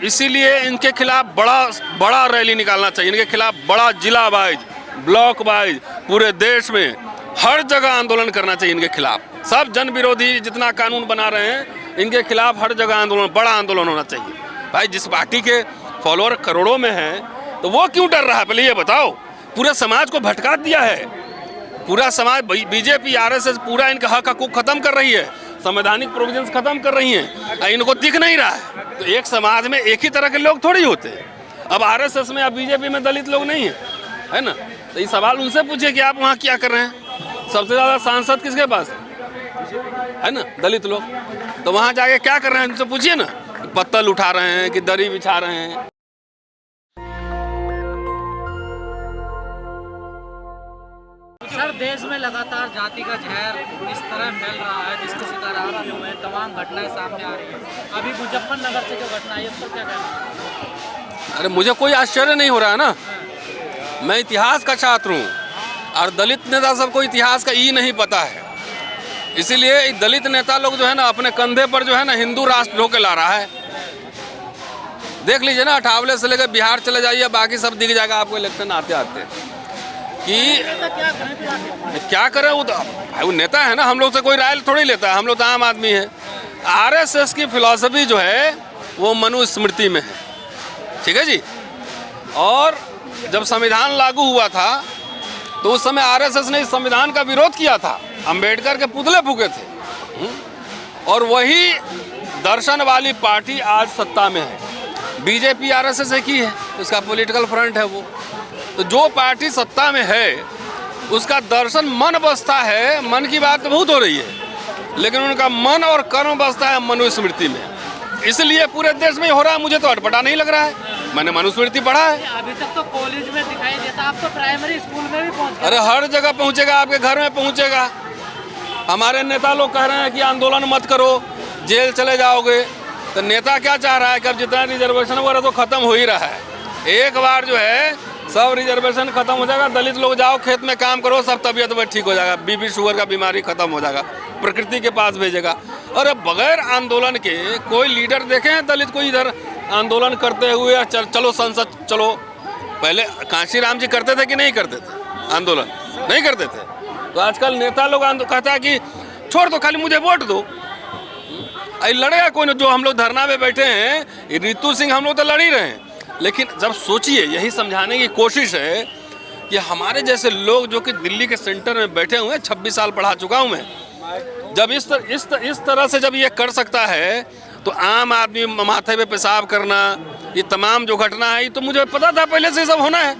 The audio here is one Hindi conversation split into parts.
इसीलिए इनके खिलाफ बड़ा रैली निकालना चाहिए। इनके खिलाफ बड़ा जिला वाइज, ब्लॉक वाइज, पूरे देश में हर जगह आंदोलन करना चाहिए इनके खिलाफ। सब जन विरोधी जितना कानून बना रहे हैं इनके खिलाफ हर जगह आंदोलन, बड़ा आंदोलन होना चाहिए। भाई जिस पार्टी के फॉलोअर करोड़ों में हैं तो वो क्यों डर रहा है, पहले ये बताओ। पूरे समाज को भटका दिया है, पूरा समाज। बीजेपी आरएसएस पूरा इनका हक हकूक खत्म कर रही है, संवैधानिक प्रोविजंस खत्म कर रही हैं, इनको दिख नहीं रहा है। तो एक समाज में एक ही तरह के लोग थोड़ी होते हैं। अब आरएसएस में या बीजेपी में दलित लोग नहीं है ना। तो ये सवाल उनसे पूछिए कि आप वहाँ क्या कर रहे हैं। सबसे ज़्यादा सांसद किसके पास है ना, दलित लोग। तो वहाँ जाके क्या कर रहे हैं उनसे पूछिए ना, पत्तल उठा रहे हैं कि दरी बिछा रहे हैं। सर, देश में लगातार जाति का जहर इस तरह फैल रहा है जिसके शिकार आप हुए, तमाम घटनाएं सामने आ रही हैं। अभी मुजफ्फरनगर से जो घटना है उस पर क्या कहना है? अरे मुझे कोई आश्चर्य नहीं हो रहा है ना, मैं इतिहास का छात्र हूँ और दलित नेता सबको इतिहास का ई नहीं पता है। इसीलिए दलित नेता लोग जो है ना अपने कंधे पर जो है ना हिंदू राष्ट्र ढो के ला रहा है। देख लीजिए ना, अठावले से लेकर बिहार चले जाइए, बाकी सब दिख जाएगा आपको इलेक्शन आते आते कि क्या करें। वो नेता है ना, हम लोग से कोई राय थोड़ी लेता है, हम लोग तो आम आदमी है। आरएसएस की फिलॉसफी जो है वो मनुस्मृति में है, ठीक है जी। और जब संविधान लागू हुआ था तो उस समय आरएसएस ने इस संविधान का विरोध किया था, अंबेडकर के पुतले फूके थे। और वही दर्शन वाली पार्टी आज सत्ता में है। बीजेपी आरएसएस एक ही है, उसका पॉलिटिकल फ्रंट है वो। तो जो पार्टी सत्ता में है उसका दर्शन मन बसता है, मन की बात तो बहुत हो रही है, लेकिन उनका मन और कर्म बसता है मनुस्मृति में। इसलिए पूरे देश में हो रहा है। मुझे तो अटपटा नहीं लग रहा है, मैंने मनुस्मृति पढ़ा है। अभी तक तो कॉलेज में दिखाई देता, आप तो प्राइमरी स्कूल में भी पहुंच गए। अरे हर जगह पहुंचेगा, आपके घर में पहुंचेगा। हमारे नेता लोग कह रहे हैं कि आंदोलन मत करो, जेल चले जाओगे। तो नेता क्या चाह रहा है कि अब जितना रिजर्वेशन वगैरह तो खत्म हो ही रहा है, एक बार जो है सब रिजर्वेशन खत्म हो जाएगा, दलित लोग जाओ खेत में काम करो, सब तबीयत में ठीक हो जाएगा, बीपी शुगर का बीमारी खत्म हो जाएगा, प्रकृति के पास भेजेगा। और बगैर आंदोलन के कोई लीडर देखे हैं दलित को इधर आंदोलन करते हुए? चलो संसद चलो। पहले कांशी राम जी करते थे कि नहीं करते थे आंदोलन? नहीं करते थे। तो आजकल नेता लोग कहता है कि छोड़ दो, खाली मुझे वोट दो। लड़ेगा कौन? जो हम लोग धरना में बैठे हैं, रितु सिंह, हम लोग तो लड़ ही रहे हैं। लेकिन जब सोचिए, यही समझाने की कोशिश है कि हमारे जैसे लोग जो कि दिल्ली के सेंटर में बैठे हुए हैं, 26 साल पढ़ा चुका हूं मैं, जब इस तरह से जब ये कर सकता है तो आम आदमी माथे पे पेशाब करना, ये तमाम जो घटना है, ये तो मुझे पता था पहले से सब होना है।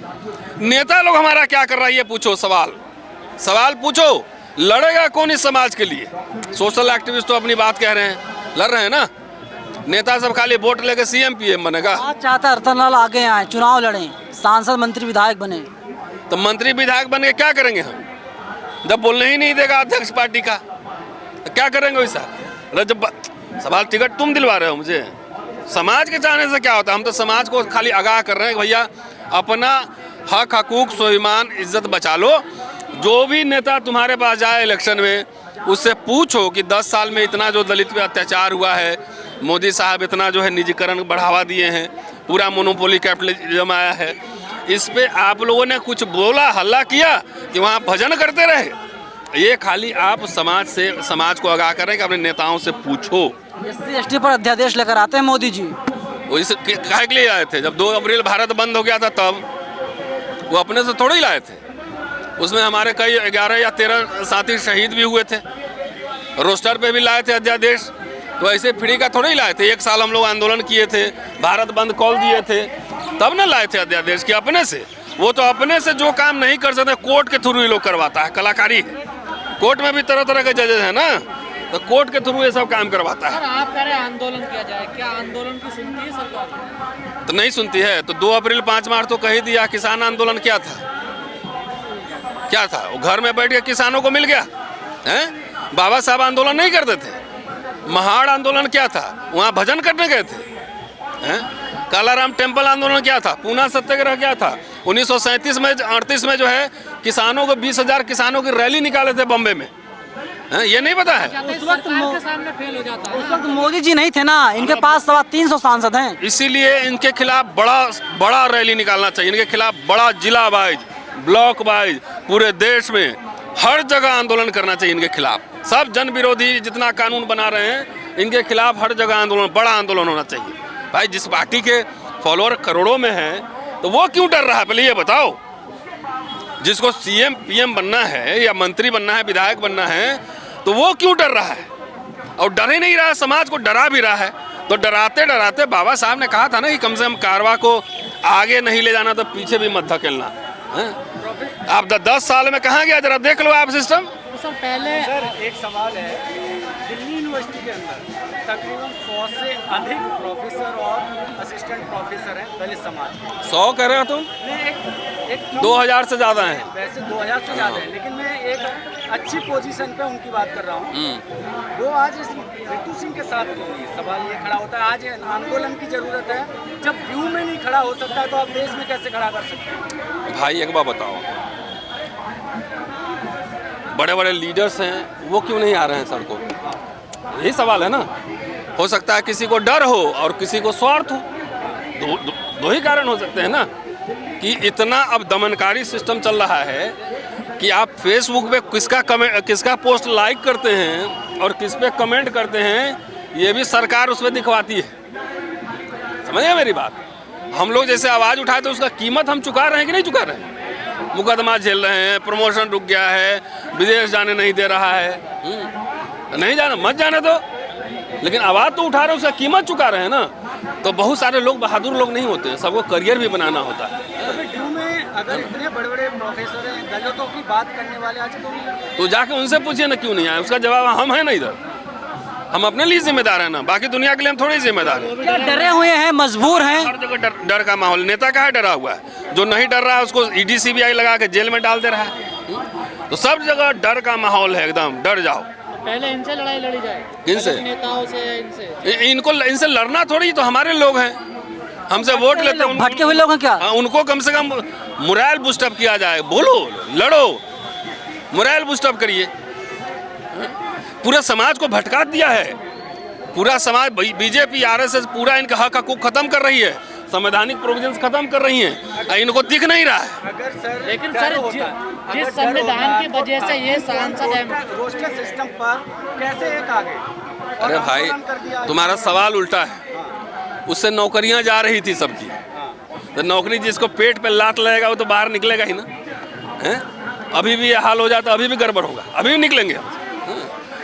नेता लोग हमारा क्या कर रहा है ये पूछो, सवाल पूछो। लड़ेगा कौन इस समाज के लिए? सोशल एक्टिविस्ट तो अपनी बात कह रहे हैं, लड़ रहे हैं ना। नेता सब खाली वोट लेके सीएम पीएम बनेगा। आज चाहता रतनलाल आगे आए, चुनाव लड़ें, सांसद मंत्री विधायक बने। तो मंत्री विधायक बन के क्या करेंगे हम, जब बोलने ही नहीं देगा अध्यक्ष पार्टी का? तो क्या करेंगे वैसा? जब सवाल टिकट तुम दिलवा रहे हो मुझे, समाज के चाहने से क्या होता है? हम तो समाज को खाली आगाह कर रहे हैं कि भैया अपना हक हकूक स्वाभिमान इज्जत बचा लो। जो भी नेता तुम्हारे पास जाए इलेक्शन में, उससे पूछो कि 10 साल में इतना जो दलित पे अत्याचार हुआ है, मोदी साहब इतना जो है निजीकरण बढ़ावा दिए हैं, पूरा मोनोपोली कैपिटलिज्म आया है, इस पे आप लोगों ने कुछ बोला, हल्ला किया कि वहाँ भजन करते रहे? ये खाली आप समाज को आगाह करें कि अपने नेताओं से पूछो। SC/ST पर अध्यादेश लेकर आते हैं मोदी जी, वो इस काहे के लिए आए थे? जब 2 अप्रैल भारत बंद हो गया था तब वो अपने से थोड़े ही लाए थे। उसमें हमारे कई 11 या 13 साथी शहीद भी हुए थे, रोस्टर पे भी लाए थे अध्यादेश। तो ऐसे फ्री का थोड़े ही लाए थे। 1 साल हम लोग आंदोलन किए थे, भारत बंद कॉल दिए थे, तब ना लाए थे अध्यादेश कि अपने से। वो तो अपने से जो काम नहीं कर सकते कोर्ट के थ्रू ही लोग करवाता है, कलाकारी है। कोर्ट में भी तरह तरह के जजेस है ना, तो कोर्ट के थ्रू ये सब काम करवाता है। सर, आप कह रहे हैं आंदोलन किया जाए, क्या आंदोलन की सुनती है सरकार? तो नहीं सुनती है। तो 2 अप्रैल 5 मार्च तो कह ही दिया। किसान आंदोलन क्या था? क्या था? वो घर में बैठ के किसानों को मिल गया है? बाबा साहब आंदोलन नहीं करते थे। महाड़ आंदोलन क्या था? वहाँ भजन करने गए थे हैं? कालाराम टेम्पल आंदोलन क्या था? पूना सत्याग्रह क्या था? 1937 में 38 में जो है किसानों को 20,000 किसानों की रैली निकाले थे बॉम्बे में, हैं? ये नहीं पता है। उस वक्त सरकार के सामने फेल हो जाता है। उस वक्त मोदी जी नहीं थे ना, इनके पास 350 सांसद हैं। इसीलिए इनके खिलाफ बड़ा रैली निकालना चाहिए। इनके खिलाफ बड़ा जिला वाइज, ब्लॉक वाइज, पूरे देश में हर जगह आंदोलन करना चाहिए इनके खिलाफ। सब जन विरोधी जितना कानून बना रहे हैं, इनके खिलाफ हर जगह आंदोलन, बड़ा आंदोलन होना चाहिए। भाई जिस पार्टी के फॉलोअर करोड़ों में हैं, तो वो क्यों डर रहा है, पहले ये बताओ। जिसको सीएम पीएम बनना है या मंत्री बनना है, विधायक बनना है, तो वो क्यों डर रहा है? और डर ही नहीं रहा, समाज को डरा भी रहा है। तो डराते डराते बाबा साहब ने कहा था ना कि कम से कम कारवा को आगे नहीं ले जाना तो पीछे भी मत धकेलना। आप 10 साल में कहाँ गया, जरा देख लो आप सिस्टम। सर पहले सर एक सवाल है, दिल्ली यूनिवर्सिटी के अंदर तकरीबन 100 से अधिक प्रोफेसर और असिस्टेंट प्रोफेसर हैं दलित समाज के। 100 कह रहे हो तुम? नहीं, एक 2000 से ज़्यादा हैं। वैसे 2000 से ज़्यादा है, लेकिन मैं एक अच्छी पोजीशन पे उनकी बात कर रहा हूँ। वो आज इस ऋतु सिंह के साथ क्यों नहीं? सवाल ये खड़ा होता है, आज आंदोलन की ज़रूरत है। जब व्यू में नहीं खड़ा हो सकता है तो आप देश में कैसे खड़ा कर सकते हैं? भाई एक बात बताओ, बड़े बड़े लीडर्स हैं, वो क्यों नहीं आ रहे हैं सड़कों पे? यही सवाल है ना। हो सकता है किसी को डर हो और किसी को स्वार्थ हो, दो ही कारण हो सकते हैं ना। कि इतना अब दमनकारी सिस्टम चल रहा है कि आप फेसबुक पे किसका पोस्ट लाइक करते हैं और किस पे कमेंट करते हैं, ये भी सरकार उसमें दिखवाती है। समझिए मेरी बात। हम लोग जैसे आवाज़ उठाए तो उसका कीमत हम चुका रहे हैं कि नहीं चुका रहे हैं? मुकदमा झेल रहे हैं, प्रमोशन रुक गया है, विदेश जाने नहीं दे रहा है। नहीं जाना, मत जाने दो, लेकिन आवाज़ तो उठा रहे हैं, उसका कीमत चुका रहे हैं ना। तो बहुत सारे लोग बहादुर लोग नहीं होते हैं, सबको करियर भी बनाना होता है। ड्यू में अगर इतने बड़े बड़े प्रोफेसर हैं, दलितों की बात करने वाले आज तो जाके उनसे पूछिए ना क्यों नहीं आए। उसका जवाब हम हैं ना इधर, हम अपने लिए जिम्मेदार हैं ना, बाकी दुनिया के लिए हम थोड़ी जिम्मेदार हैं। क्या डरे हुए हैं, मजबूर हैं? हर जगह डर का माहौल। नेता कहाँ डरा हुआ है? जो नहीं डर रहा है उसको ईडी सीबीआई लगा के जेल में डाल दे रहा है। तो सब जगह डर का माहौल है, एकदम डर जाओ। पहले इनसे लड़ाई लड़ी जाए, किनसे? नेताओं से, इनसे लड़ना थोड़ी, तो हमारे लोग हैं, हमसे वोट लेते हैं। भटके हुए लोग हैं क्या? उनको कम से कम मोरल बूस्टअप किया जाए। बोलो, लड़ो, मोरल बूस्टअप करिए। पूरा समाज को भटका दिया है, पूरा समाज। बीजेपी आरएसएस पूरा इनका हक हकूक खत्म कर रही है, संवैधानिक प्रोविजंस खत्म कर रही हैं, इनको दिख नहीं रहा है। अगर सर लेकिन सर जिस संविधान की वजह से ये सांसद रोस्टर सिस्टम पर कैसे एक आ गए? अरे भाई तुम्हारा सवाल उल्टा है। उससे नौकरियां जा रही थी सबकी, तो नौकरी जिसको पेट पे लात लगेगा वो तो बाहर निकलेगा ही ना। हैं? अभी भी ये हाल हो जाता, अभी भी गड़बड़ होगा, अभी भी निकलेंगे हम।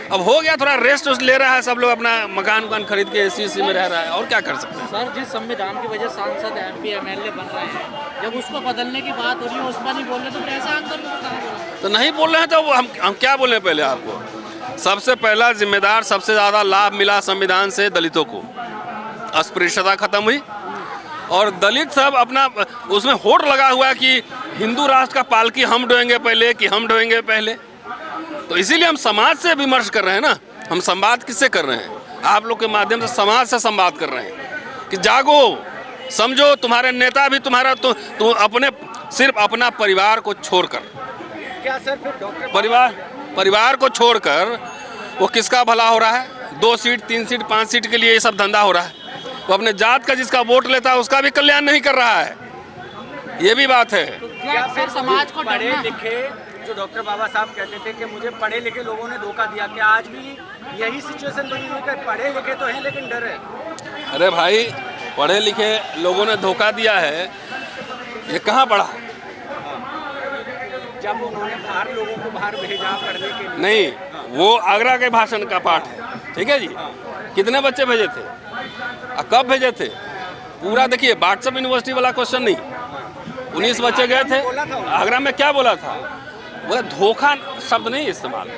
अब हो गया, थोड़ा रेस्ट ले रहा है सब लोग, अपना मकान खरीद के एसी में रह रहा है, और क्या कर सकते हैं। सर जिस संविधान की वजह सांसद एमपी एमएलए बन रहे हैं, जब उसको बदलने की बात हो रही है उसमें नहीं बोल रहे, तो कैसे आंदोलन को कहाँ बोल? तो नहीं बोल रहे हैं तो हम क्या बोलें? पहले आपको सबसे पहला जिम्मेदार, सबसे ज़्यादा लाभ मिला संविधान से दलितों को। अस्पृश्यता खत्म हुई और दलित सब अपना उसमें होड़ लगा हुआ है कि हिंदू राष्ट्र का पालकी हम ढोएंगे पहले कि हम ढोएंगे पहले। तो इसीलिए हम समाज से विमर्श कर रहे हैं ना। हम संवाद किससे कर रहे हैं? आप लोग के माध्यम से समाज से संवाद कर रहे हैं कि जागो, समझो, तुम्हारे नेता भी तुम्हारा तो अपने सिर्फ अपना परिवार को छोड़कर, क्या सर फिर डॉक्टर परिवार को छोड़कर वो किसका भला हो रहा है? 2 सीट 3 सीट 5 सीट के लिए ये सब धंधा हो रहा है। वो अपने जात का जिसका वोट लेता है उसका भी कल्याण नहीं कर रहा है, ये भी बात है। क्या फिर समाज को पढ़े लिखे, जो डॉक्टर बाबा साहब कहते थे कि मुझे पढ़े लिखे लोगों ने धोखा दिया, क्या आज भी यही सिचुएशन बनी हुई है? पढ़े लिखे तो हैं लेकिन डर है। अरे भाई, पढ़े लिखे लोगों ने धोखा दिया है, ये कहाँ पढ़ा? जब उन्होंने बाहर लोगों को बाहर भेजा पढ़ने के लिए। नहीं, वो आगरा के भाषण का पाठ है, ठीक है जी। कितने बच्चे भेजे थे, कब भेजे थे? पूरा देखिए, व्हाट्सएप यूनिवर्सिटी वाला क्वेश्चन नहीं। 19 बच्चे गए थे आगरा में, क्या बोला था? बोला धोखा शब्द नहीं इस्तेमाल,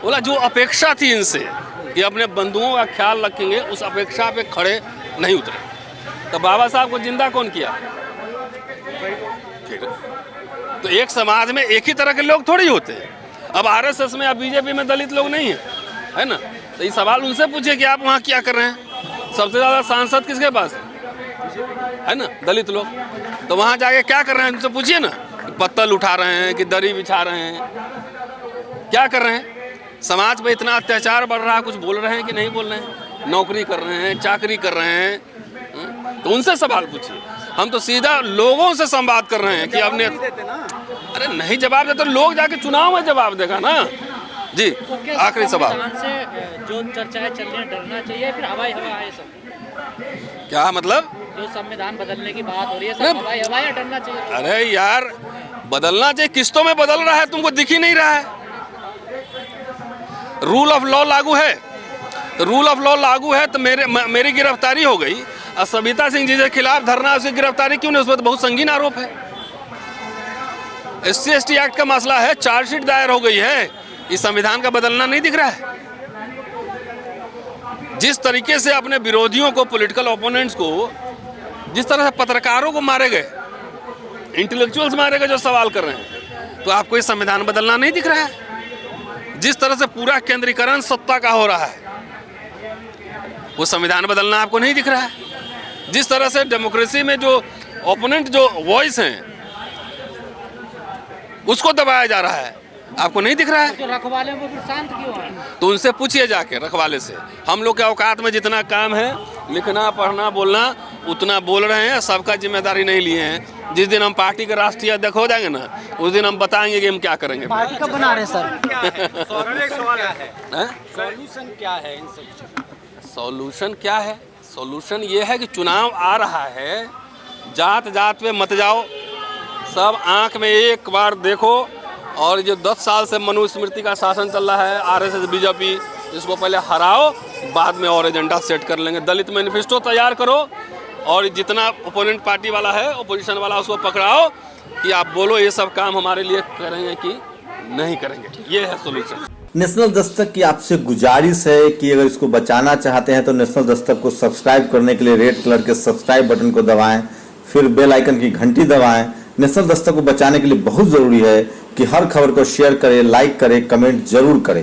बोला जो अपेक्षा थी इनसे कि अपने बंधुओं का ख्याल रखेंगे, उस अपेक्षा पे खड़े नहीं उतरे। तो बाबा साहब को जिंदा कौन किया? तो एक समाज में एक ही तरह के लोग थोड़ी होते हैं। अब आरएसएस में या बीजेपी में दलित लोग नहीं है ना। तो ये सवाल उनसे पूछिए कि आप वहाँ क्या कर रहे हैं। सबसे ज़्यादा सांसद किसके पास है ना? दलित लोग। तो वहाँ जाके क्या कर रहे हैं, उनसे पूछिए ना। पत्तल उठा रहे हैं कि दरी बिछा रहे हैं, क्या कर रहे हैं? समाज पे इतना अत्याचार बढ़ रहा है, कुछ बोल रहे हैं कि नहीं बोल रहे हैं? नौकरी कर रहे हैं, चाकरी कर रहे हैं, तो उनसे सवाल पूछिए। हम तो सीधा लोगों से संवाद कर रहे हैं कि अब अरे नहीं जवाब देते, लोग जाके चुनाव में जवाब देगा ना जी। आखिरी सवाल से जो चर्चाएं चल रही हैं, डरना चाहिए फिर हवाई हवा है सब? क्या मतलब? जो संविधान बदलने की बात हो रही है, सब हवाई हवा या डरना चाहिए? अरे यार बदलना चाहिए, किस्तों में बदल रहा है, तुमको दिख ही नहीं रहा है। रूल ऑफ लॉ लागू है, रूल ऑफ लॉ लागू है तो मेरी गिरफ्तारी हो गई। और सविता सिंह जी के खिलाफ धरना, उसकी गिरफ्तारी क्यों नहीं? उसमें तो बहुत संगीन आरोप है। SC/ST एक्ट का मसला है, चार्जशीट दायर हो गई है। इस संविधान का बदलना नहीं दिख रहा है। जिस तरीके से अपने विरोधियों को, पॉलिटिकल ओपोनेंट्स को, जिस तरह से पत्रकारों को मारे गए, इंटेलेक्चुअल्स मारे गए जो सवाल कर रहे हैं, तो आपको ये संविधान बदलना नहीं दिख रहा है? जिस तरह से पूरा केंद्रीकरण सत्ता का हो रहा है, वो संविधान बदलना आपको नहीं दिख रहा है? जिस तरह से डेमोक्रेसी में जो ओपोनेंट जो वॉइस हैं उसको दबाया जा रहा है, आपको नहीं दिख रहा है? जो रखवाले हैं वो फिर शांत क्यों हैं? तो उनसे पूछिए जाके, रखवाले से। हम लोग के औकात में जितना काम है, लिखना पढ़ना बोलना, उतना बोल रहे हैं, सबका जिम्मेदारी नहीं लिए हैं। जिस दिन हम पार्टी के राष्ट्रीय अध्यक्ष हो जाएंगे ना, उस दिन हम बताएंगे कि हम क्या करेंगे। पार्टी कब बना रहे हैं सर? सॉल्यूशन क्या है इन सब? सॉल्यूशन क्या है? सॉल्यूशन ये है कि चुनाव आ रहा है, जात जात पे मत जाओ, सब आंख में एक बार देखो। और जो 10 साल से मनुस्मृति का शासन चल रहा है, RSS BJP, इसको पहले हराओ, बाद में और एजेंडा सेट कर लेंगे। दलित मैनिफेस्टो तैयार करो, और जितना ओपोनेंट पार्टी वाला है, ओपोजिशन वाला, उसको पकड़ाओ कि आप बोलो ये सब काम हमारे लिए करेंगे कि नहीं करेंगे। ये है सोल्यूशन। नेशनल दस्तक की आपसे गुजारिश है कि अगर इसको बचाना चाहते हैं तो नेशनल दस्तक को सब्सक्राइब करने के लिए रेड कलर के सब्सक्राइब बटन को दबाएं, फिर बेल आइकन की घंटी दबाएं। नेशनल दस्तक को बचाने के लिए बहुत जरूरी है कि हर खबर को शेयर करें, लाइक करें, कमेंट जरूर करें।